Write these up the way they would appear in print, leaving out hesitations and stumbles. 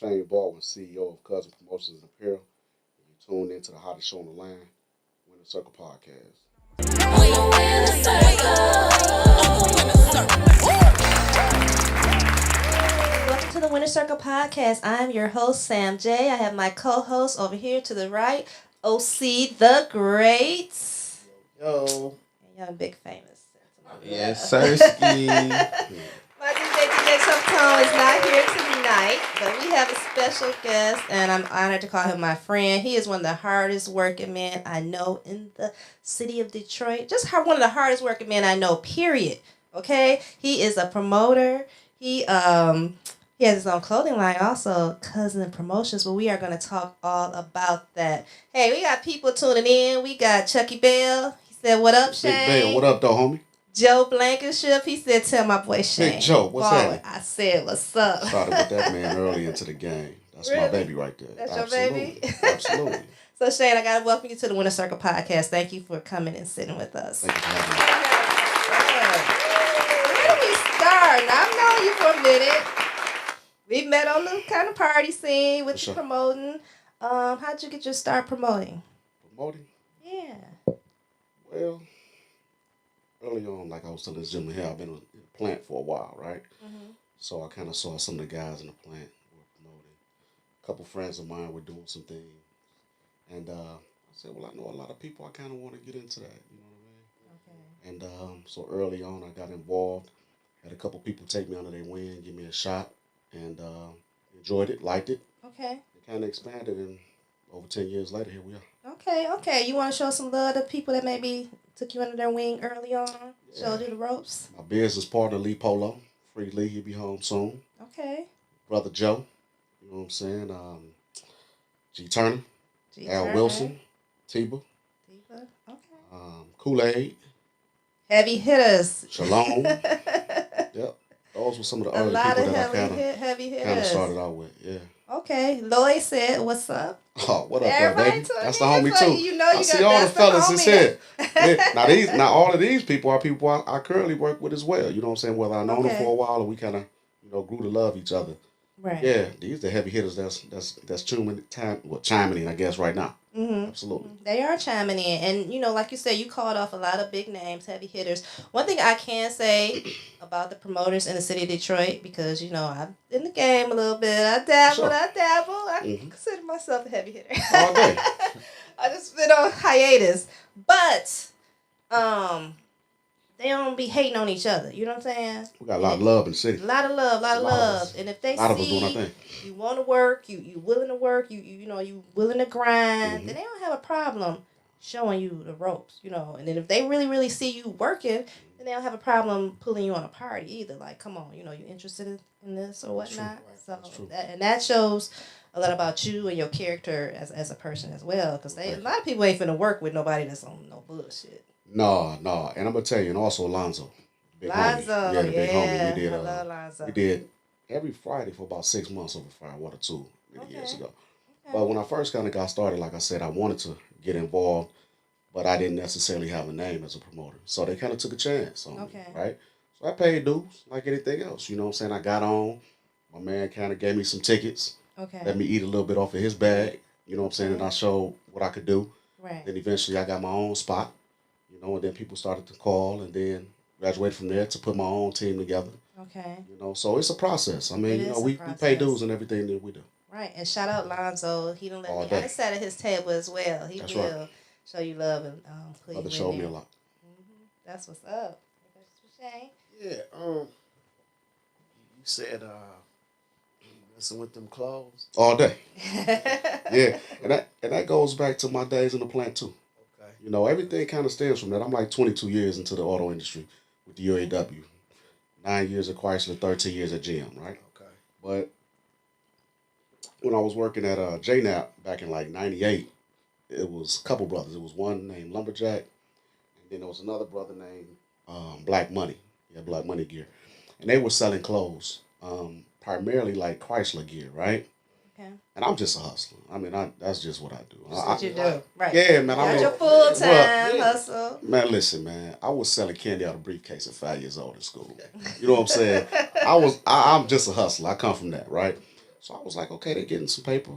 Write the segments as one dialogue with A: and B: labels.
A: famed Baldwin, CEO of Cuzin Promotions and Apparel. And you tuned into the hottest show on the land, Winner Circle Podcast.
B: Welcome to the Winner Circle Podcast. I'm your host, Sam J. I have my co-host over here to the right, OC the Great.
C: Yo.
B: And young big famous.
C: Yes, Sirski.
B: My DJ Tone is not here tonight, but we have a special guest, and I'm honored to call him my friend. He is one of the hardest working men I know in the city of Detroit. Just one of the hardest working men I know, period. Okay? He is a promoter. He has his own clothing line also, Cuzin Promotions, but we are going to talk all about that. Hey, we got people tuning in. We got Chucky Bell. He said, what up, Shane?
A: Big Bell, what up, though, homie?
B: Joe Blankenship, he said, tell my boy Shane.
A: Big Joe, what's
B: Baldwin.
A: that?
B: I said, what's up?
A: Started with that man early into the game. That's
B: Really?
A: my baby right there.
B: That's
A: Absolutely.
B: your baby?
A: Absolutely.
B: So, Shane, I got to welcome you to the Winner Circle Podcast. Thank you for coming and sitting with us.
A: Thank you for having me.
B: Where do we start? Now, I've known you for a minute. We met on the kind of party scene with you promoting. How'd you get your start promoting?
A: Promoting?
B: Yeah.
A: Well, early on, like I was telling this gentleman here, I've been in the plant for a while, right?
B: Mm-hmm.
A: So I kind of saw some of the guys in the plant were promoting. A couple friends of mine were doing some things. And I said, well, I know a lot of people. I kind of want to get into that. You know what I mean?
B: Okay.
A: And so early on, I got involved. Had a couple people take me under their wing, give me a shot. And enjoyed it, liked it.
B: Okay.
A: It kind of expanded. And over 10 years later, here we are.
B: Okay. You want to show some love to people that maybe took you under their wing early on?
A: Yeah.
B: Showed you the ropes?
A: My business partner, Lee Polo. Free Lee, he'll be home soon.
B: Okay.
A: Brother Joe, you know what I'm saying? G. Turner, Al
B: Turner.
A: Wilson, Tiba,
B: Okay.
A: Kool-Aid,
B: Heavy hitters.
A: Shalom. Yep. Those were some of the
B: A
A: early
B: lot
A: people
B: of
A: that I
B: heavy
A: kind of
B: hitters.
A: started out with. Yeah.
B: Okay. Lloyd said, what's up?
A: Oh, what up, there,
B: Everybody
A: baby?
B: took
A: That's
B: it.
A: the homie
B: So
A: too.
B: you know you
A: I
B: got
A: see all the
B: that's the
A: fellas is
B: homie.
A: here. Yeah. Now all of these people are people I currently work with as well. You know what I'm saying? Whether I known them for a while or we kind of grew to love each other.
B: Right.
A: Yeah, these the heavy hitters that's chiming in, I guess, right now.
B: Mm-hmm.
A: Absolutely.
B: They are chiming in. And, like you said, you called off a lot of big names, heavy hitters. One thing I can say about the promoters in the city of Detroit, because, I'm in the game a little bit. I dabble. I consider myself a heavy hitter.
A: All day.
B: I just been on hiatus. But they don't be hating on each other. You know what I'm saying?
A: We got a lot of love in the city.
B: A lot of love. And if they
A: a lot of us doing our
B: see
A: thing.
B: you want to work, you willing to work, you willing to grind, then they don't have a problem showing you the ropes, And then if they really, really see you working, then they don't have a problem pulling you on a party either. Like, come on, you interested in this or whatnot. So that shows a lot about you and your character as a person as well. Because a lot of people ain't finna work with nobody that's on no bullshit.
A: No. And I'm going to tell you, and also Alonzo.
B: Big
A: homie. Yeah, the big homie.
B: I love Lonzo.
A: We did every Friday for about 6 months over Firewater 2 many years ago. Okay. But when I first kind of got started, like I said, I wanted to get involved, but I didn't necessarily have a name as a promoter. So they kind of took a chance on me, right? So I paid dues like anything else. You know what I'm saying? I got on. My man kind of gave me some tickets.
B: Okay.
A: Let me eat a little bit off of his bag. You know what I'm saying? And I showed what I could do.
B: Right.
A: Then eventually I got my own spot. And then people started to call, and then graduated from there to put my own team together.
B: Okay.
A: So it's a process. I mean, we pay dues and everything that we do.
B: Right, and shout out Lonzo. He don't let me. I sat at his table as well. He will show you love and put
A: Brother
B: you
A: showed
B: in
A: me
B: there.
A: a lot.
B: That's what's up. Shane?
C: Yeah. You said messing with them clothes
A: all day. Yeah, and that goes back to my days in the plant too. Everything kind of stems from that. I'm like 22 years into the auto industry with the UAW. 9 years at Chrysler, 13 years at GM, right?
C: Okay.
A: But when I was working at JNAP back in like 98, it was a couple brothers. It was one named Lumberjack, and then there was another brother named Black Money. Yeah, Black Money Gear. And they were selling clothes, primarily like Chrysler gear, right?
B: Okay.
A: And I'm just a hustler. I mean, that's just what I do.
B: That's what you do, right?
A: Yeah, man.
B: Got your full-time hustle.
A: Man, listen, man. I was selling candy out of a briefcase at 5 years old in school. You know what I'm saying? I'm just a hustler. I come from that, right? So I was like, okay, they're getting some paper.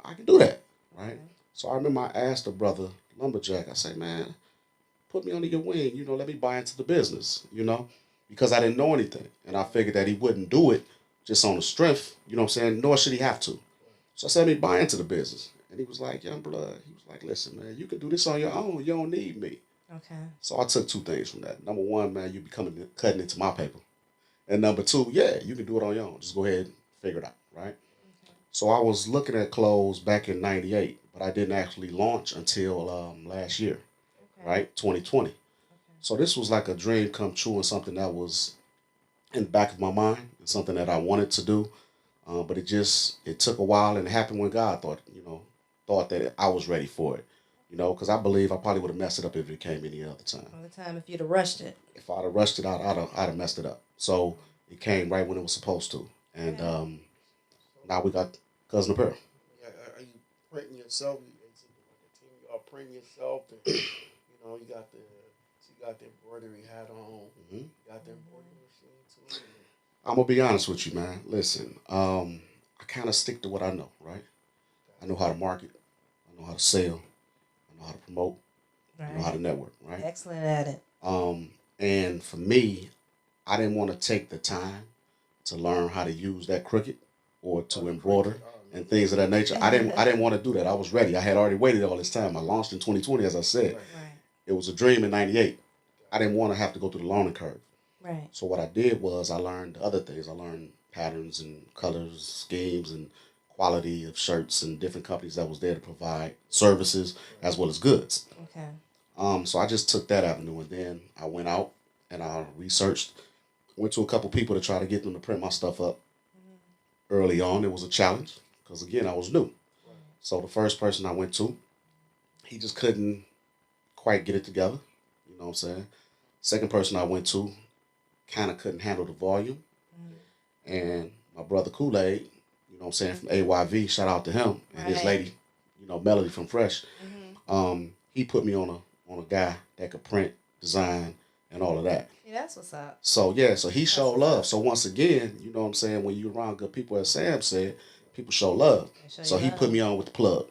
A: I can do that, right?
B: Okay.
A: So I remember I asked the brother lumberjack. I said, man, put me under your wing. Let me buy into the business. Because I didn't know anything, and I figured that he wouldn't do it just on the strength. You know what I'm saying? Nor should he have to. So I said, let me buy into the business. And he was like, young blood. He was like, listen, man, you can do this on your own. You don't need me.
B: Okay.
A: So I took two things from that. Number one, man, you becoming cutting into my paper. And number two, yeah, you can do it on your own. Just go ahead and figure it out, right?
B: Okay.
A: So I was looking at clothes back in '98, but I didn't actually launch until last year,
B: Okay.
A: right? 2020.
B: Okay.
A: So this was like a dream come true and something that was in the back of my mind and something that I wanted to do. But it took a while and it happened when God thought that I was ready for it. Because I believe I probably would have messed it up if it came any other time.
B: All the time, if you'd have rushed it.
A: If I'd have rushed it out, I'd have messed it up. So it came right when it was supposed to. And now we got Cousin Apparel.
C: Are you printing yourself? Is it like a team? You are printing yourself, and you got the embroidery hat on.
A: Mm-hmm.
C: You got the embroidery machine too.
A: I'm gonna be honest with you, man. Listen, I kind of stick to what I know, right? I know how to market. I know how to sell. I know how to promote. I know how to network, right?
B: Excellent at it.
A: And for me, I didn't want to take the time to learn how to use that Cricut or to embroider and things of that nature. I didn't want to do that. I was ready. I had already waited all this time. I launched in 2020, as I said.
B: Right.
A: It was a dream in '98. I didn't want to have to go through the learning curve.
B: Right.
A: So what I did was I learned other things. I learned patterns and colors, schemes, and quality of shirts and different companies that was there to provide services as well as goods.
B: Okay.
A: So I just took that avenue, and then I went out and I researched. Went to a couple people to try to get them to print my stuff up. Early on, it was a challenge because again I was new. So the first person I went to, he just couldn't quite get it together. You know what I'm saying? Second person I went to kind of couldn't handle the volume. And my brother Kool-Aid, you know what I'm saying, from AYV, shout out to him and his lady, Melody from Fresh. He put me on a guy that could print, design, and all of that.
B: Yeah, that's what's up.
A: So yeah, so he showed love. So once again, you know what I'm saying, when you're around good people, as Sam said, people show love. So he put me on with the plug.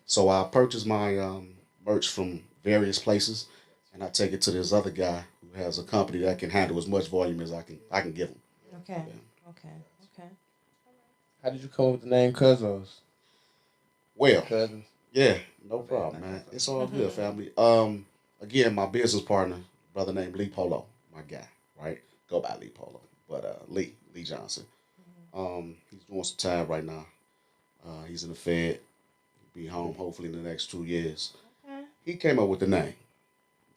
A: So I purchased my merch from various places, and I take it to this other guy who has a company that can handle as much volume as I can give him.
B: Okay. Yeah. Okay.
C: How did you come up with the name Cuzos?
A: Well,
C: Cousins.
A: yeah, no problem, man. It's all good, family. Again, my business partner, brother named Lee Polo, my guy, right? Go by Lee Polo, but Lee Johnson. He's doing some time right now. He's in the Fed. He'll be home hopefully in the next 2 years.
B: Okay.
A: He came up with the name.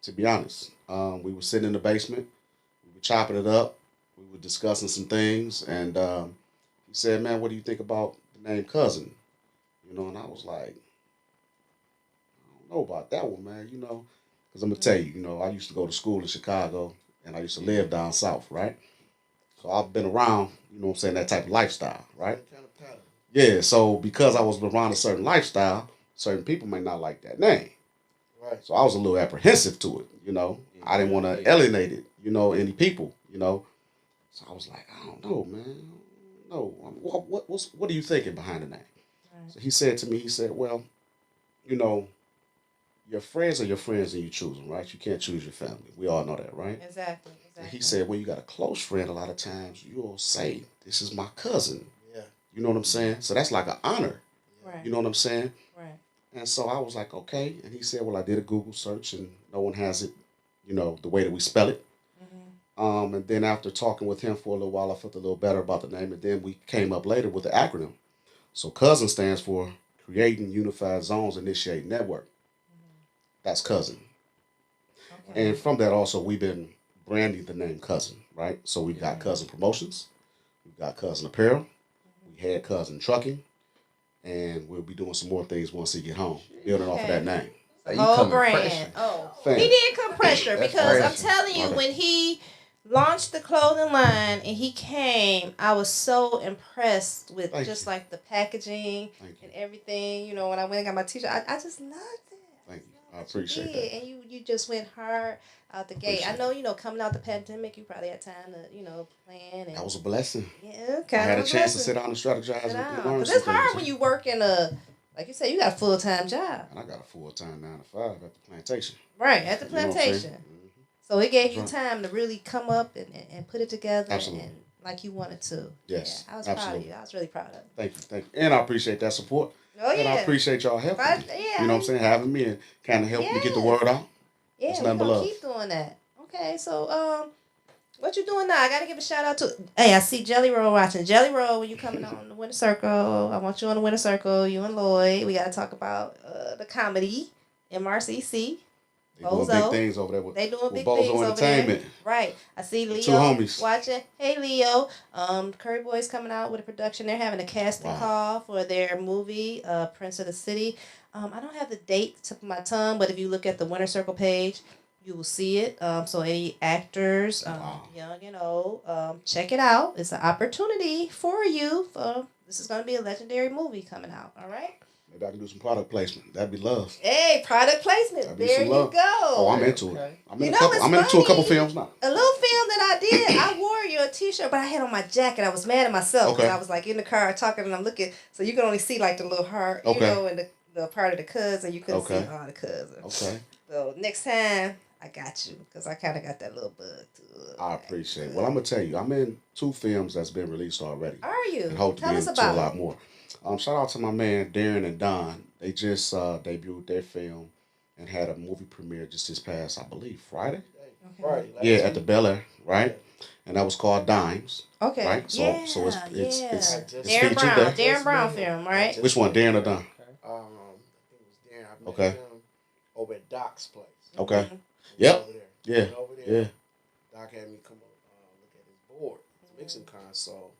A: To be honest, we were sitting in the basement. We were chopping it up. We were discussing some things, and he said, "Man, what do you think about the name Cuzin?" And I was like, "I don't know about that one, man. Because I'm gonna tell you, I used to go to school in Chicago, and I used to live down south, right? So I've been around, what I'm saying, that type of lifestyle, right?
C: Kind of pattern.
A: Yeah. So because I was around a certain lifestyle, certain people may not like that name.
C: Right.
A: So I was a little apprehensive to it, I didn't want to alienate it, any people, So I was like, I don't know, man. No. What are you thinking behind the name? Right. So he said to me, well, your friends are your friends and you choose them, right? You can't choose your family. We all know that, right?
B: Exactly.
A: And he said, when you got a close friend, a lot of times you'll say, this is my cousin.
C: Yeah.
A: You know what I'm saying? So that's like an honor.
B: Right.
A: You know what I'm saying?
B: Right.
A: And so I was like, okay. And he said, well, I did a Google search and no one has it, the way that we spell it. And then after talking with him for a little while, I felt a little better about the name. And then we came up later with the acronym. So Cuzin stands for Creating Unified Zones Initiate Network. That's Cuzin. Okay. And from that also, we've been branding the name Cuzin, right? So we've got Cuzin Promotions. We've got Cuzin Apparel. We had Cuzin Trucking. And we'll be doing some more things once he get home, building off of that name.
B: Whole brand.
A: Fan.
B: He did come pressure because I'm telling you, when he launched the clothing line and he came, I was so impressed with just like the packaging and everything. When I went and got my t-shirt, I just loved it.
A: Thank you. I appreciate that.
B: And you just went hard out the gate. I know, coming out the pandemic, you probably had time to, plan. And
A: That was a blessing.
B: yeah,
A: I had a chance to
B: blessing.
A: sit down and strategize and learn some
B: Because it's hard
A: things.
B: when you work in like you said, you got a full-time job.
A: And I got a full-time 9 to 5 at the plantation.
B: Right, at the plantation. So it gave you
A: right.
B: time to really come up and put it together.
A: Absolutely.
B: And like you wanted to.
A: Yes,
B: yeah, I was
A: absolutely.
B: proud of you. I was really proud of you.
A: Thank you. And I appreciate that support.
B: Oh, yeah.
A: And I appreciate y'all helping me.
B: Yeah.
A: You know what I'm saying? Having me and kind of helping me get the word out.
B: Yeah,
A: it's
B: we're
A: nothing but
B: gonna
A: love.
B: keep doing that. Okay, so what you doing now? I gotta give a shout out to. Hey, I see Jelly Roll watching. Jelly Roll, when you coming on the Winter Circle, I want you on the Winter Circle. You and Lloyd. We gotta talk about the comedy MRCC.
A: They doing big things over there with
B: Bozo
A: Entertainment.
B: There. Right. I see Leo
A: Two homies
B: watching. Hey Leo. Curry Boys coming out with a production. They're having a casting call for their movie, Prince of the City. I don't have the date tip of my tongue, but if you look at the Winter Circle page, you will see it. So any actors, young and old, check it out. It's an opportunity for you. This is going to be a legendary movie coming out. All right.
A: Maybe I can do some product placement. That'd be love.
B: Hey, product placement. There you go.
A: Oh, I'm into it. I'm into a couple films now.
B: A little film that I did, I wore your t-shirt, but I had on my jacket. I was mad at myself because I was like in the car talking and I'm looking, so you can only see like the little heart, and the part of the Cuzin. You couldn't see all the Cuzin.
A: Okay.
B: So next time, I got you because I kind of got that little bug too.
A: I appreciate it. Well, I'm going to tell you, I'm in 2 films that's been released already.
B: Are you?
A: And hope to
B: Tell
A: be
B: us
A: into
B: about
A: a lot more. Shout out to my man Darren and Dont. They just debuted their film and had a movie premiere just this past, I believe, Friday.
C: Friday.
A: Yeah, at the Bel Air, right? And that was called Dimes.
B: Okay.
A: Right. So it's
B: Darren
A: featured
B: Brown.
A: there.
B: Darren Brown film, right?
A: Which one, Darren or Dont?
C: I think it was Darren. I met
A: Okay.
C: him over at Doc's place.
A: Okay.
B: Mm-hmm.
A: Yep.
C: Over there.
A: Yeah.
C: Over there.
A: Yeah.
C: Doc had me come look at his board, his mixing console.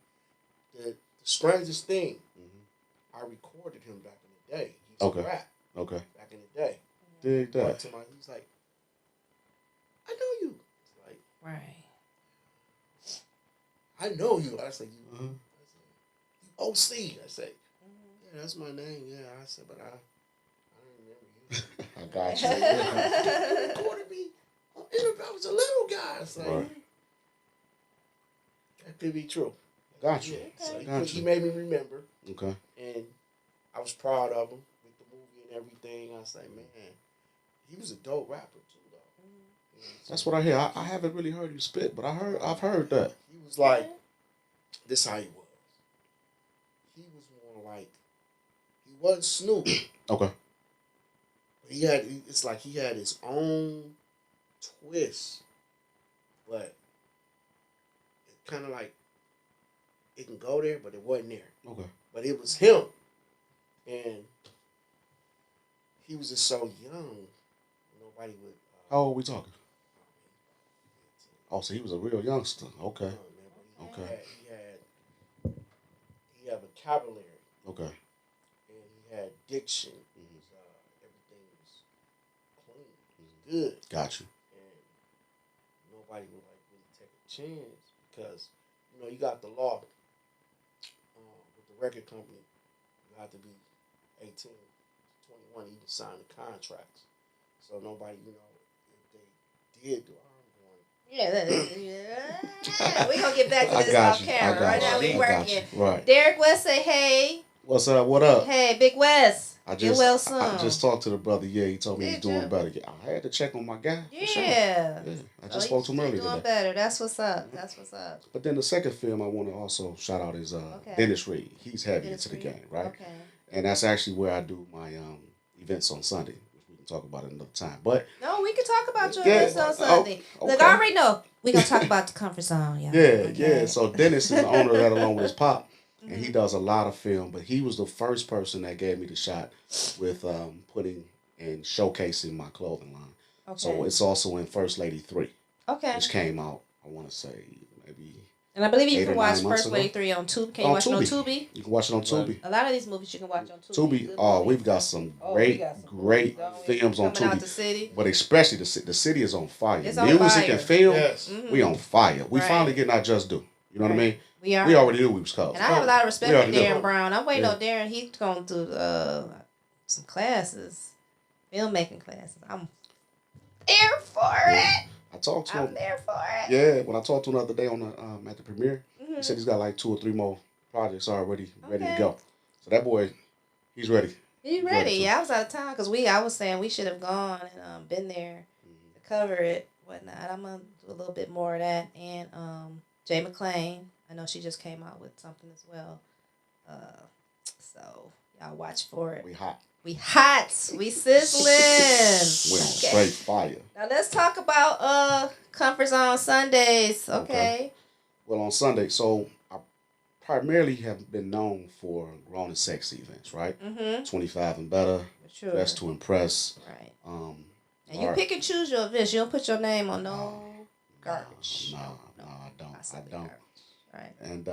C: The strangest thing, I recorded him back in the day. He used to rap.
A: Okay.
C: Back in the day.
A: Dig that.
C: He's like, I know you. It's like,
B: Right.
C: I know you. I said, you OC. I said, yeah, that's my name. Yeah. I said, but I don't remember you.
A: I got you.
C: You recorded me. I was a little guy. It's like, that could be true.
A: Got you.
C: Yeah. So he made me remember.
A: Okay.
C: And I was proud of him with the movie and everything. I was like, man, he was a dope rapper too, though. You know,
A: that's what I hear. I haven't really heard you spit, but I've heard that.
C: He was like, this how he was. He was more like, he wasn't Snoop.
A: Okay.
C: But it's like he had his own twist, but it kind of like, it can go there, but it wasn't there.
A: Okay.
C: But it was him. And he was just so young. Nobody would.
A: How old are we talking? Oh, so he was a real youngster. Okay. Okay.
C: He had vocabulary.
A: Okay.
C: And he had diction. Everything was clean. It was good.
A: Got you.
C: And nobody would like really take a chance because you got the law with the record company. You have to be 18 to 21 to even sign the contracts. So nobody, if they did do
B: We're going to get back to this off camera. Right now we working.
A: Right.
B: Derek West say, hey.
A: What's up? What up?
B: Hey, Big West. Get well soon.
A: I just talked to the brother. Yeah, he told me he's doing better. I had to check on my guy.
B: Yeah.
A: Sure. Yeah. I just spoke to him earlier.
B: Doing better. That's what's up.
A: But then the second film I want to also shout out is Dennis Reed. He's heavy into the game, right? Okay. And that's actually where I do my events on Sunday, which we can talk about at another time. But
B: no, we can talk about your events on Sunday.
A: Okay.
B: Look, I already know. We're going to talk about the comfort zone, y'all.
A: Yeah. So Dennis is the owner of that along with his pop. And he does a lot of film, but he was the first person that gave me the shot with putting and showcasing my clothing line. Okay. So it's also in First Lady 3. Okay. Which came out, I want to say, maybe.
B: And I believe you can watch First Lady 3 on Tubi. Can you watch it on Tubi?
A: You can watch it on Tubi.
B: A lot of these movies you can watch on Tubi.
A: We've got some great films on Tubi.
B: The city.
A: But especially the city is on fire.
B: It's
A: Music
B: on fire.
A: and film,
C: Mm-hmm.
A: we on fire. We finally getting our just due. You know what I mean?
B: We
A: already knew we was cold.
B: And I have a lot of respect for Darren Brown. I'm waiting on Darren. He's going to do some classes. Filmmaking classes. I'm there for it.
A: I talked to
B: I'm
A: him.
B: there for it.
A: Yeah, when I talked to him the other day on the at the premiere,
B: Mm-hmm.
A: he said he's got like 2 or 3 more projects already ready to
B: Okay.
A: go. So that boy, he's ready.
B: He's ready. Yeah, I was out of town because I was saying we should have gone and been there to cover it, whatnot. I'm gonna do a little bit more of that. And Jay McClain, I know she just came out with something as well. So y'all watch for it.
A: We hot.
B: We hot. We sizzling.
A: We on straight fire.
B: Now let's talk about comfort zone Sundays. Okay.
A: Well, on Sunday, so I primarily have been known for grown and sexy events, right? 25 and better,
B: Sure.
A: dress to impress.
B: Right.
A: Um,
B: And you pick and choose your events. You don't put your name on no garbage.
A: No, I don't. I don't.
B: Garbage. Right.
A: And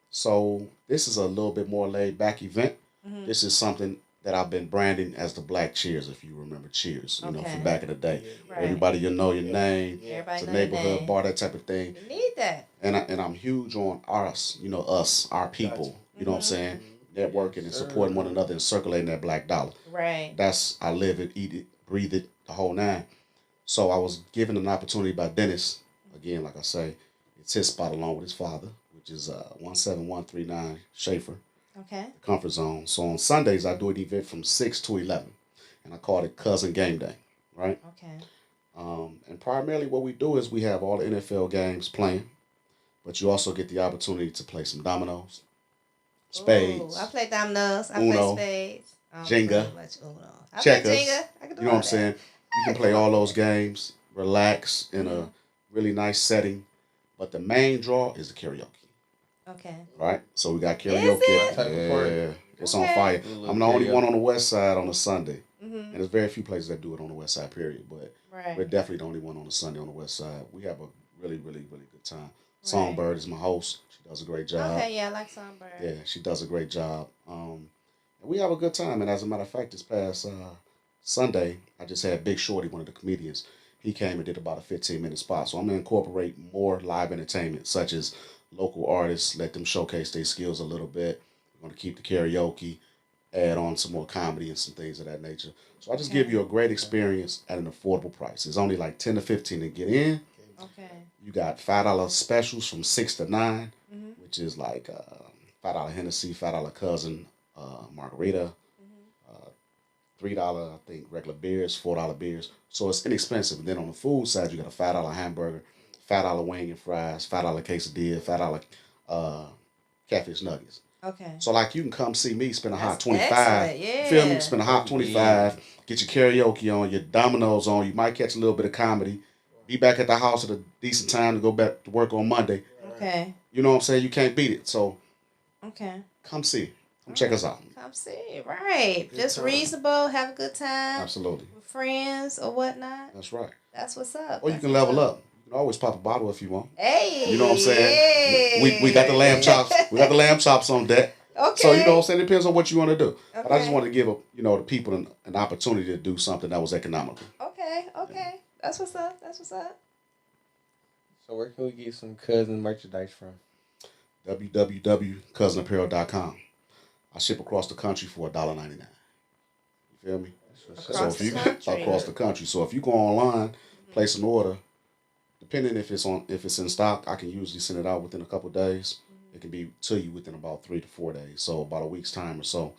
A: so this is a little bit more laid back event. This is something that I've been branding as the Black Cheers, if you remember Cheers, you know, from back in the day.
B: Right.
A: Everybody, you know your name.
B: Everybody
A: It's a
B: know
A: neighborhood
B: your name.
A: bar, that type of thing.
B: You need that.
A: And I'm huge on us, you know, us, our people. You know what I'm saying? Networking and supporting one another and circulating that black dollar.
B: Right.
A: That's, I live it, eat it, breathe it, the whole nine. So I was given an opportunity by Dennis, again, like I say, it's his spot along with his father, which is 17139 Schaefer.
B: Okay.
A: Comfort Zone. So on Sundays, I do an event from 6 to 11. And I call it Cuzin Game Day, right?
B: Okay.
A: And primarily what we do is we have all the NFL games playing, but you also get the opportunity to play some dominoes, spades.
B: Ooh, I play dominoes. I
A: Uno,
B: play spades.
A: Jenga,
B: I
A: checkers.
B: play Jenga. I can do
A: You know what I'm saying? You can play all those games, relax in a really nice setting. But the main draw is the karaoke.
B: Okay.
A: Right? So we got
B: Is
A: karaoke.
B: it?
A: Yeah. It's on
B: Okay.
A: fire. I'm the only one on the west side on a Sunday.
B: Mm-hmm.
A: And there's very few places that do it on the west side, period. But
B: Right.
A: we're definitely the only one on a Sunday on the west side. We have a really, really, really good time. Songbird is my host. She does a great job.
B: Okay, yeah, I like Songbird.
A: Yeah, she does a great job. And we have a good time. And as a matter of fact, this past Sunday, I just had Big Shorty, one of the comedians. He came and did about a 15-minute spot. So I'm going to incorporate more live entertainment, such as local artists, let them showcase their skills a little bit. We're going to keep the karaoke, add on some more comedy and some things of that nature. So I just give you a great experience at an affordable price. It's only like 10 to 15 to get in.
B: Okay.
A: You got $5 specials from 6 to 9, which is like $5 Hennessy, $5 Cuzin, margarita, $3 I think regular beers, $4 beers. So it's inexpensive. And then on the food side, you got a $5 hamburger, $5 wing and fries, $5 quesadilla, $5 catfish nuggets.
B: Okay.
A: So like you can come see me, spend a hot
B: That's
A: 25.
B: excellent, yeah.
A: Feel me? Spend a hot 25. Get your karaoke on, your dominoes on. You might catch a little bit of comedy. Be back at the house at a decent time to go back to work on Monday.
B: Okay.
A: You know what I'm saying? You can't beat it. So
B: Okay.
A: come see. Come check us out.
B: Come see. Right.
C: Good
B: Just
C: time.
B: reasonable. Have a good time.
A: Absolutely.
B: With friends or whatnot.
A: That's right.
B: That's what's up.
A: Or you can level up. You can always pop a bottle if you want.
B: Hey.
A: You know what I'm saying?
B: Hey.
A: We got the lamb chops. We got the lamb chops on deck.
B: Okay.
A: So you know what I'm saying? It depends on what you want to do.
B: Okay.
A: But I just want to give the people an opportunity to do something that was economical.
B: Okay. Okay. That's what's up. That's what's up.
D: So where can we get some Cuzin merchandise from?
A: www.cousinapparel.com. I ship across the country for $1.99. You feel me?
B: Across
A: so if
B: the
A: you
B: country.
A: across the country. So if you go online, place an order, depending if it's in stock, I can usually send it out within a couple days. It can be to you within about 3 to 4 days. So about a week's time or so.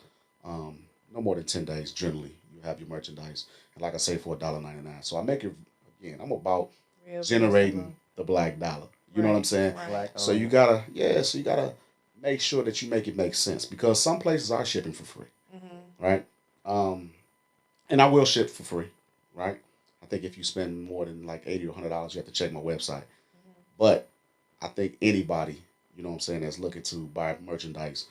A: No more than 10 days generally. You have your merchandise. And like I say, for $1.99. So I make it again, I'm about
B: Real
A: generating
B: reasonable.
A: the black dollar. You know what I'm saying?
B: Right.
D: Black
A: So you gotta make sure that you make it make sense because some places are shipping for free, right? And I will ship for free, right? I think if you spend more than like $80 or $100, you have to check my website. But I think anybody, you know what I'm saying, that's looking to buy merchandise,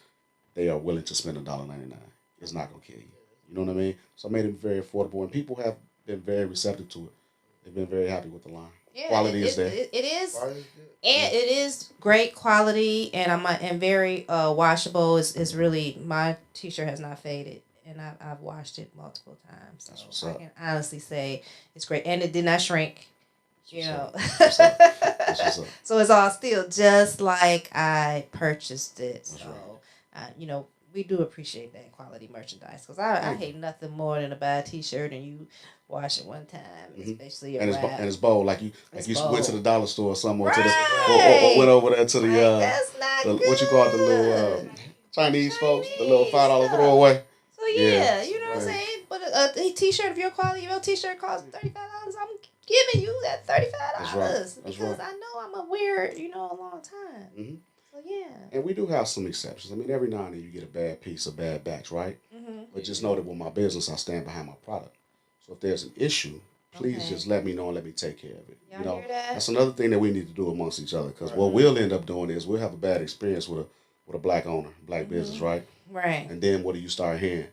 A: they are willing to spend $1.99. It's not gonna kill you. You know what I mean? So I made it very affordable, and people have been very receptive to it. They've been very happy with the line.
B: Yeah,
A: Quality is there.
B: It is.
C: Quality is good.
B: And it is great quality and very washable. It's really, my t-shirt has not faded and I've washed it multiple times. So
A: That's what's
B: I
A: up.
B: can honestly say it's great. And it did not shrink. You know.
A: That's what's up.
B: So it's all still just like I purchased it.
A: That's
B: So
A: right.
B: we do appreciate that quality merchandise because I hate nothing more than to buy a T-shirt and you wash it one time, especially a
A: and
B: wrap.
A: it's bold like you
B: bold.
A: went to the dollar store or something or
B: Right.
A: or went over there to the
B: that's not good.
A: what you call it, the little Chinese folks, the little $5 throwaway.
B: So yeah, you know what I'm saying. But a T-shirt of your quality, your T-shirt costs $35. I'm giving you that $35
A: That's
B: because I know I'm gonna wear it, a long time.
A: Mm-hmm.
B: So yeah.
A: And we do have some exceptions. I mean, every now and then you get a bad piece, a bad batch, right? Mm-hmm. But just know that with my business, I stand behind my product. So if there's an issue, please just let me know and let me take care of it.
B: Y'all hear that?
A: That's another thing that we need to do amongst each other. Because what we'll end up doing is we'll have a bad experience with a black owner, black business, right?
B: Right.
A: And then what do you start hearing?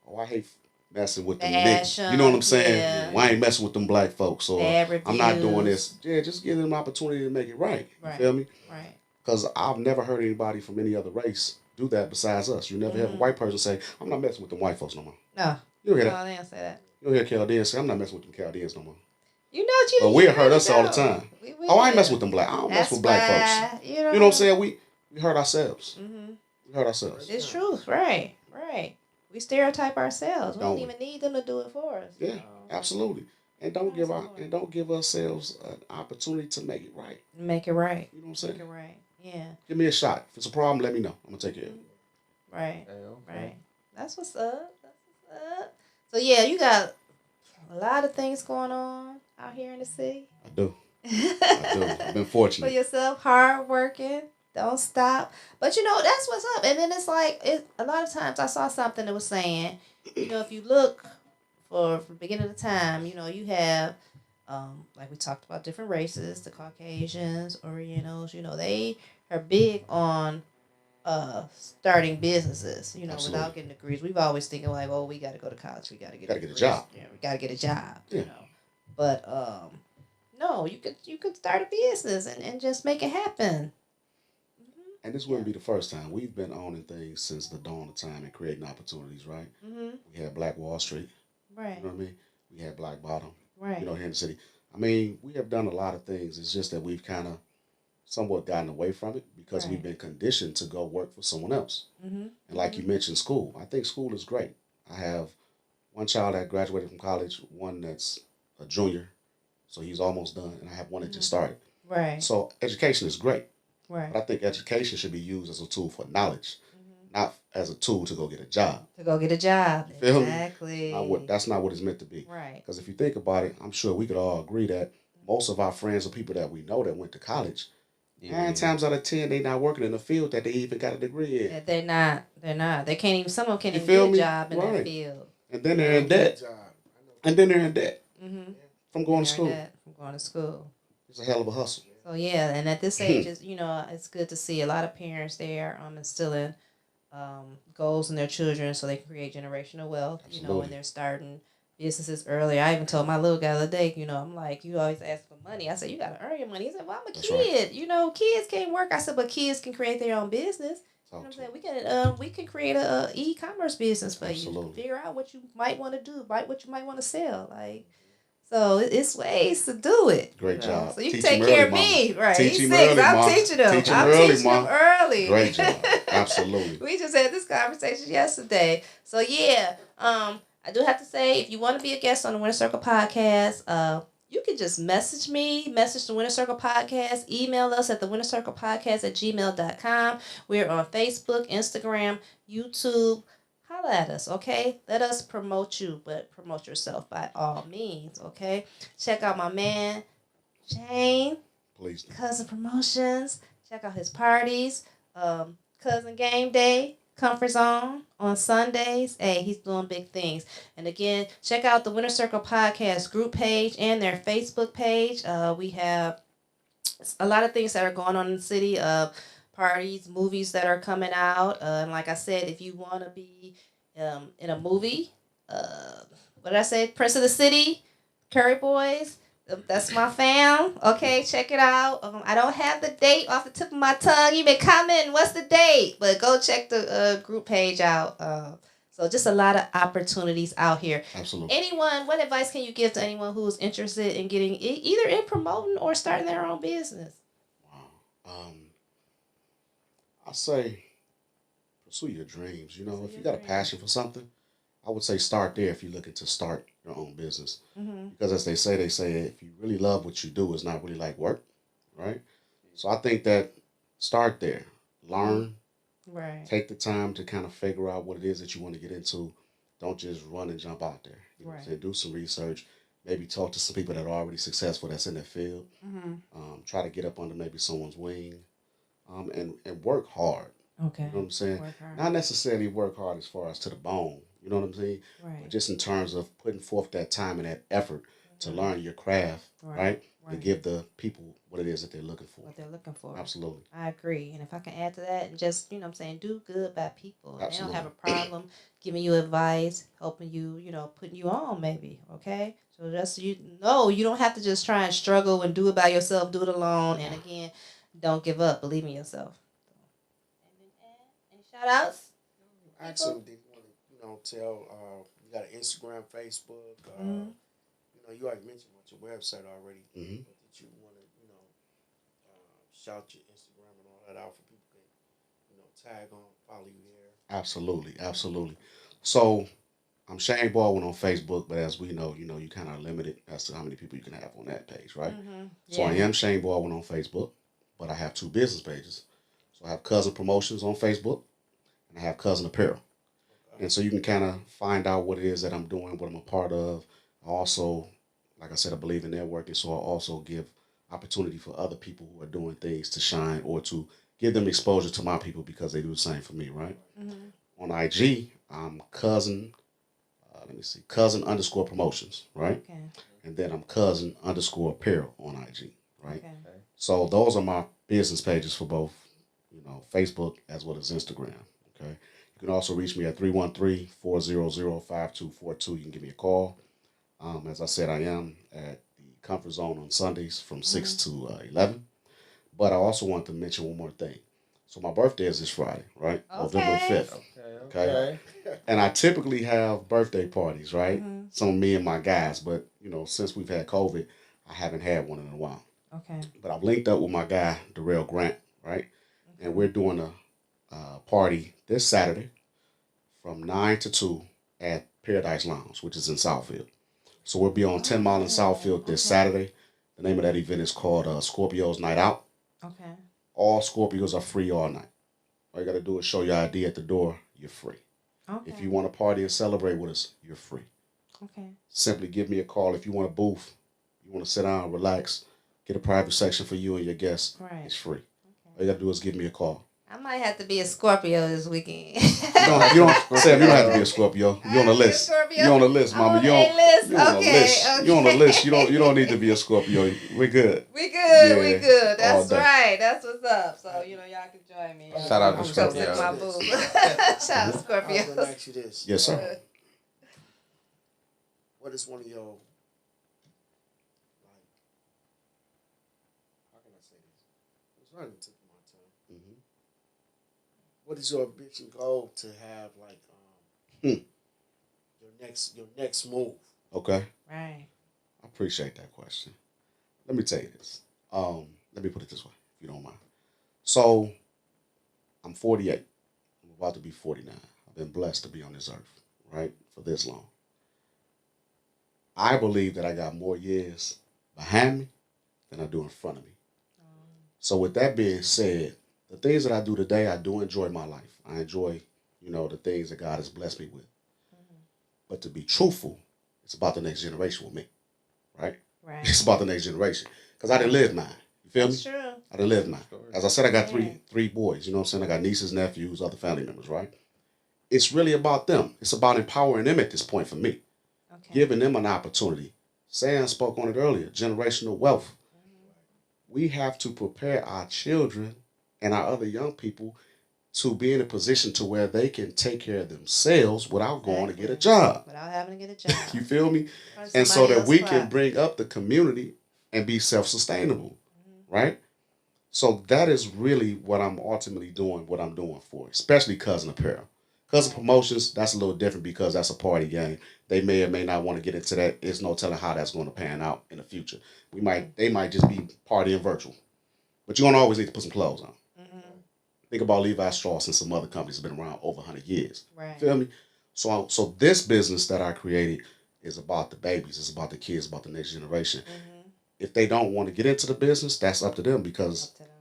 A: Oh, I hate messing with them
B: niggas.
A: You know what I'm saying?
B: Yeah.
A: Well, I ain't messing with them black folks. Or I'm not doing this. Yeah, just give them an opportunity to make it right. You feel me?
B: Right.
A: Because I've never heard anybody from any other race do that besides us. You never have a white person say, I'm not messing with them white folks no more.
B: No.
A: You don't hear that.
B: No, they don't say that.
A: You don't hear Chaldeans say, I'm not messing with them Chaldeans no more.
B: But
A: we'll hurt us all the time. I ain't messing with them black. I don't mess with black folks. You know what I'm saying? We hurt ourselves. Mm-hmm. We hurt ourselves.
B: It's truth. Right. Right. We stereotype ourselves. We don't even need them to do it for us.
A: Yeah, absolutely. And don't give ourselves an opportunity to make it right.
B: Make it right.
A: You know what I'm saying?
B: Make it right. Yeah.
A: Give me a shot. If it's a problem, let me know. I'm gonna take care of it.
B: Right. Right. That's what's up. So yeah, you got a lot of things going on out here in the city.
A: I do. I've been fortunate.
B: For yourself, hard working, don't stop. But that's what's up. And then it's like a lot of times I saw something that was saying, if you look from the beginning of the time, you have like we talked about different races, the Caucasians, Orientals, they are big on starting businesses, without getting degrees. We've always thinking like, oh, we got to go to college, we got to get a
A: job.
B: Yeah, we got to get a job, But no, you could start a business and just make it happen.
A: And this wouldn't be the first time. We've been owning things since the dawn of time and creating opportunities, right? Mm-hmm. We had Black Wall Street.
B: Right.
A: You know what I mean? We had Black Bottom.
B: Right.
A: Here in the city. I mean, we have done a lot of things. It's just that we've kind of somewhat gotten away from it because we've been conditioned to go work for someone else. Mm-hmm. And like you mentioned, school. I think school is great. I have one child that graduated from college, one that's a junior, so he's almost done, and I have one that just started.
B: Right.
A: So education is great.
B: Right.
A: But I think education should be used as a tool for knowledge, not as a tool to go get a job.
B: Exactly.
A: That's not what it's meant to be.
B: Right.
A: Because if you think about it, I'm sure we could all agree that most of our friends or people that we know that went to college, 9 times out of 10, they not working in the field that they even got a degree in.
B: They're not. They can't even. Some of them can't even get a job in that field.
A: And then they're in debt. Mm-hmm. From going to school. It's a hell of a hustle.
B: So yeah, and at this age, it's good to see a lot of parents there instilling goals in their children so they can create generational wealth.
A: Absolutely.
B: When they're starting businesses early. I even told my little guy the other day, I'm like, you always ask for money. I said, you got to earn your money. He said, well, I'm a kid. Right. Kids can't work. I said, but kids can create their own business. You know what I'm saying? We can create a e-commerce business for you. Figure out what you might want to do, what you might want to sell. So it's ways to do it.
A: Great job.
B: So you can take care of me, right?
A: He's
B: 6.
A: Early,
B: I'm teaching them. I'm teaching them early.
A: Great job. Absolutely.
B: We just had this conversation yesterday. So yeah, I do have to say, if you want to be a guest on the Winner Circle podcast, you can just message the Winner Circle podcast, email us at thewinnercirclepodcast@gmail.com. We're on Facebook, Instagram, YouTube. Holla at us, okay? Let us promote you, but promote yourself by all means, okay? Check out my man, Shane.
A: Please.
B: Cuzin Promotions. Check out his parties. Cuzin Game Day. Comfort Zone on Sundays. Hey, he's doing big things. And again, check out the Winner Circle Podcast group page and their Facebook page. We have a lot of things that are going on in the city. Parties, movies that are coming out. And like I said, if you want to be in a movie, what did I say? Prince of the City, Curry Boys. That's my fam. Okay, check it out. I don't have the date off the tip of my tongue. You been commenting, what's the date? But go check the group page out. So just a lot of opportunities out here.
A: Absolutely.
B: What advice can you give to anyone who's interested in getting either in promoting or starting their own business?
A: Wow. I say pursue your dreams. You know,
B: Pursue
A: if you
B: your
A: got a
B: dreams.
A: passion for something, I would say start there if you're looking to start your own business.
B: Mm-hmm.
A: Because as they say if you really love what you do, it's not really like work, right? So I think that start there, learn,
B: Right.
A: take the time to kind of figure out what it is that you want to get into. Don't just run and jump out there. You know what I'm
B: Right.
A: saying? Do some research. Maybe talk to some people that are already successful that's in that field.
B: Mm-hmm.
A: Try to get up under maybe someone's wing, and work hard.
B: Okay.
A: You know what I'm saying?
B: Work hard.
A: Not necessarily work hard as far as to the bone. You know what I'm saying?
B: Right.
A: But just in terms of putting forth that time and that effort to
B: Mhm.
A: learn your craft, right?
B: Right.
A: To give the people what it is that they're looking for.
B: What they're looking for.
A: Absolutely.
B: I agree. And if I can add to that and just, you know what I'm saying, do good by people. They don't have a problem giving you advice, helping you, you know, putting you on maybe. Okay? So just you don't have to just try and struggle and do it by yourself, do it alone. And again, don't give up. Believe in yourself. Any shout outs?
C: Actually, they want to, tell, you got an Instagram, Facebook, you already mentioned about your website already,
A: Mm-hmm.
C: but that you want to, shout your Instagram and all that out for people can, tag on, follow you there.
A: Absolutely. Absolutely. So I'm Shane Baldwin on Facebook, but as we know, you kind of limited as to how many people you can have on that page, right?
B: Mm-hmm.
A: So I am Shane Baldwin on Facebook, but I have two business pages. So I have Cuzin Promotions on Facebook, and I have Cuzin Apparel.
C: Okay.
A: And so you can kind of find out what it is that I'm doing, what I'm a part of. I also, like I said, I believe in networking, so I also give opportunity for other people who are doing things to shine or to give them exposure to my people because they do the same for me, right?
B: Mm-hmm.
A: On IG, I'm Cuzin, Cuzin underscore promotions, right?
B: Okay.
A: And then I'm Cuzin underscore apparel on IG, right?
B: Okay.
A: So those are my business pages for both, Facebook as well as Instagram. Okay. You can also reach me at 313-400-5242. You can give me a call. As I said, I am at the Comfort Zone on Sundays from 6 to 11. But I also want to mention one more thing. So my birthday is this Friday, right? November the 5th. Okay. And I typically have birthday parties, right?
B: Mm-hmm.
A: Some of me and my guys, but since we've had COVID, I haven't had one in a while.
B: Okay.
A: But I've linked up with my guy, Darren Grant, right? And we're doing a party this Saturday from 9 to 2 at Paradise Lounge, which is in Southfield. So we'll be on 10 Mile in Southfield this Saturday. The name of that event is called Scorpio's Night Out.
B: Okay.
A: All Scorpios are free all night. All you got to do is show your ID at the door. You're free.
B: Okay.
A: If you want to party and celebrate with us, you're free.
B: Okay.
A: Simply give me a call. If you want a booth, you want to sit down, relax, get a private section for you and your guests,
B: Right.
A: it's free.
B: Okay.
A: All you got to do is give me a call.
B: I might have to be a Scorpio this weekend.
A: Sam, you don't have to be a Scorpio. You're on the list. You're on the list, mama.
B: I'm on the list.
A: You're on the
B: Okay,
A: list.
B: okay.
A: You're on the list. You don't need to be a Scorpio. We're good.
B: We good. We
A: Yeah,
B: good.
A: all
B: That's
A: day.
B: right. That's what's up. So y'all can join me.
D: Shout out to
B: I'm
D: Scorpio.
B: come sit my booth. Shout out
C: I was going to
B: Scorpios.
C: ask you this.
A: Yes, sir.
C: What is one of your, like, how can I say this? It's right on the tip of my tongue.
A: Mm-hmm.
C: What is your ambition goal to have, like, your next move?
A: Okay.
B: Right.
A: I appreciate that question. Let me tell you this. Let me put it this way, if you don't mind. So, I'm 48. I'm about to be 49. I've been blessed to be on this earth, right, for this long. I believe that I got more years behind me than I do in front of me. So with that being said, the things that I do today, I do enjoy my life. I enjoy, the things that God has blessed me with. But to be truthful, it's about the next generation with me, right?
B: Right.
A: It's about the next generation. Because I didn't live mine. You feel me?
B: That's true.
A: I didn't live mine. As I said, I got
B: Yeah.
A: three boys. You know what I'm saying? I got nieces, nephews, other family members, right? It's really about them. It's about empowering them at this point for me.
B: Okay.
A: Giving them an opportunity. Sam spoke on it earlier, generational wealth. We have to prepare our children and our other young people to be in a position to where they can take care of themselves without going to get a job.
B: Without having to get a job.
A: You feel me?
B: Or
A: And so
B: somebody
A: that
B: else
A: we
B: spot.
A: can bring up the community and be self-sustainable, right? So that is really what I'm ultimately doing, what I'm doing for, especially Cuzin Apparel. Cuzin Promotions, that's a little different because that's a party game. They may or may not want to get into that. There's no telling how that's going to pan out in the future. They might just be partying virtual. But you're going to always need to put some clothes on. Think about Levi Strauss and some other companies that have been around over 100 years.
B: Right.
A: Feel me? So this business that I created is about the babies. It's about the kids, about the next generation.
B: Mm-hmm.
A: If they don't want to get into the business, that's up to them because
B: Up to them.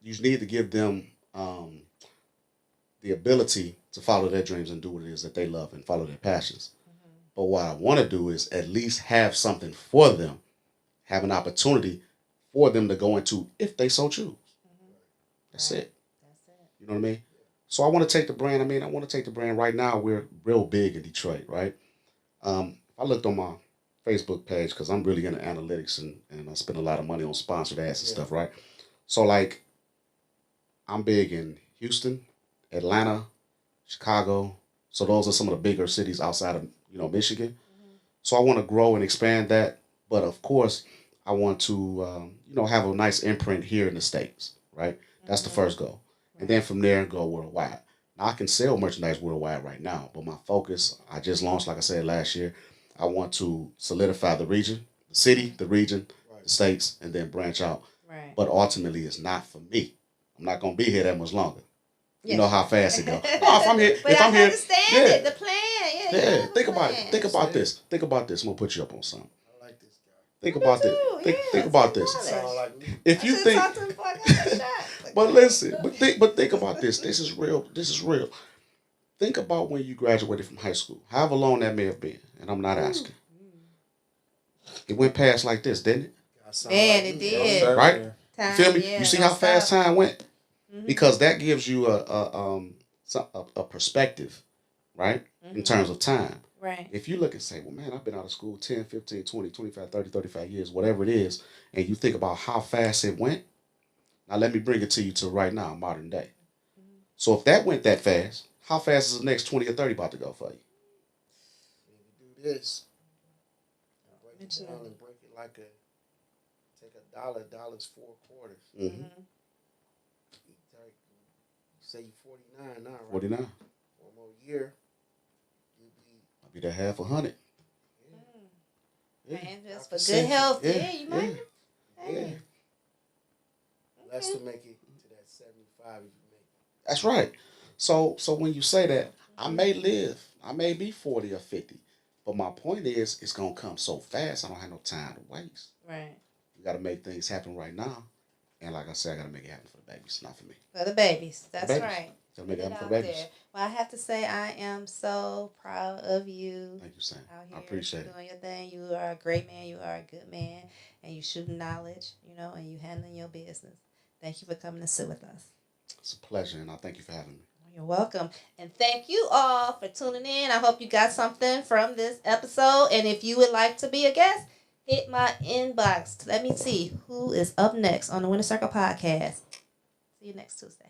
A: you need to give them the ability to follow their dreams and do what it is that they love and follow their passions.
B: Mm-hmm.
A: But what I want to do is at least have something for them, have an opportunity for them to go into if they so choose.
B: Mm-hmm.
A: That's
B: Right.
A: it.
B: That's it.
A: You know what I mean? So I want to take the brand. I want to take the brand right now. We're real big in Detroit, right? I looked on my Facebook page because I'm really into analytics and I spend a lot of money on sponsored ads and stuff, right? So like, I'm big in Houston, Atlanta, Chicago. So those are some of the bigger cities outside of Michigan.
B: Mm-hmm.
A: So I want to grow and expand that, but of course, I want to have a nice imprint here in the States, right? That's the first goal, and then from there go worldwide. Now I can sell merchandise worldwide right now, but my focus, I just launched, like I said last year. I want to solidify the region, the city, the region, the states, and then branch out.
B: Right.
A: But ultimately, it's not for me. I'm not gonna be here that much longer. You
B: Yes.
A: know how fast it goes. No, if I'm here,
B: But
A: if
B: I
A: I'm here,
B: understand
A: yeah.
B: it. The plan. Yeah. you
A: Yeah,
B: have a
A: think about
B: plan.
A: it. Think about this. Think about this. I'm gonna put you up on something.
C: I like this guy.
A: Think
B: I do
A: about this.
B: too,
A: Think,
B: yeah,
A: think about
B: same
A: this.
B: knowledge.
C: Sound like me.
A: If
B: I
A: you
B: should
A: think,
B: talk to him before I got the shot.
A: but listen, but think about this. This is real. This is real. Think about when you graduated from high school. However long that may have been, and I'm not asking. It went past like this, didn't it?
C: Y'all sound
B: Man,
C: like
B: it
C: me.
B: did.
A: Right?
B: Time,
A: You feel me?
B: yeah,
A: You see
B: don't
A: how fast
B: stop.
A: time went?
B: Mhm.
A: Because that gives you a perspective, right? In
B: Mhm.
A: terms of time.
B: Right.
A: If you look and say, well, man, I've been out of school 10, 15, 20, 25, 30, 35 years, whatever it is, and you think about how fast it went, now let me bring it to you to right now, modern day.
B: Mhm.
A: So if that went that fast, how fast is the next 20 or 30 about to go for you?
C: When you do this, you break it
B: Mention
C: down
B: it.
C: and break it like take $1, four quarters.
A: Mm-hmm.
B: Mhm.
C: You say you're 49 now, right?
A: 49.
C: One more year, you'll be.
A: I'll be that half 100. Yeah.
B: Man, just
C: After
B: for good health.
A: Yeah,
B: Yeah, you might.
A: yeah.
B: Hey.
C: Less
B: Okay.
C: to make it to that 75 if you make it.
A: That's right. So when you say that, I may live, I may be 40 or 50, but my point is, it's gonna come so fast. I don't have no time to waste.
B: Right.
A: You got to make things happen right now, and like I said, I got to make it happen for the babies, not for me.
B: For the babies. That's
A: babies.
B: right.
A: Got to make it
B: Get
A: happen
B: out
A: for the babies.
B: there. Well, I have to say, I am so proud of you.
A: Thank you, Sam.
B: Out here
A: I appreciate it.
B: doing your thing. You are a great man. You are a good man, and you shooting knowledge. And you handling your business. Thank you for coming to sit with us.
A: It's a pleasure, and I thank you for having me.
B: You're welcome. And thank you all for tuning in. I hope you got something from this episode. And if you would like to be a guest, hit my inbox. Let me see who is up next on the Winner Circle podcast. See you next Tuesday.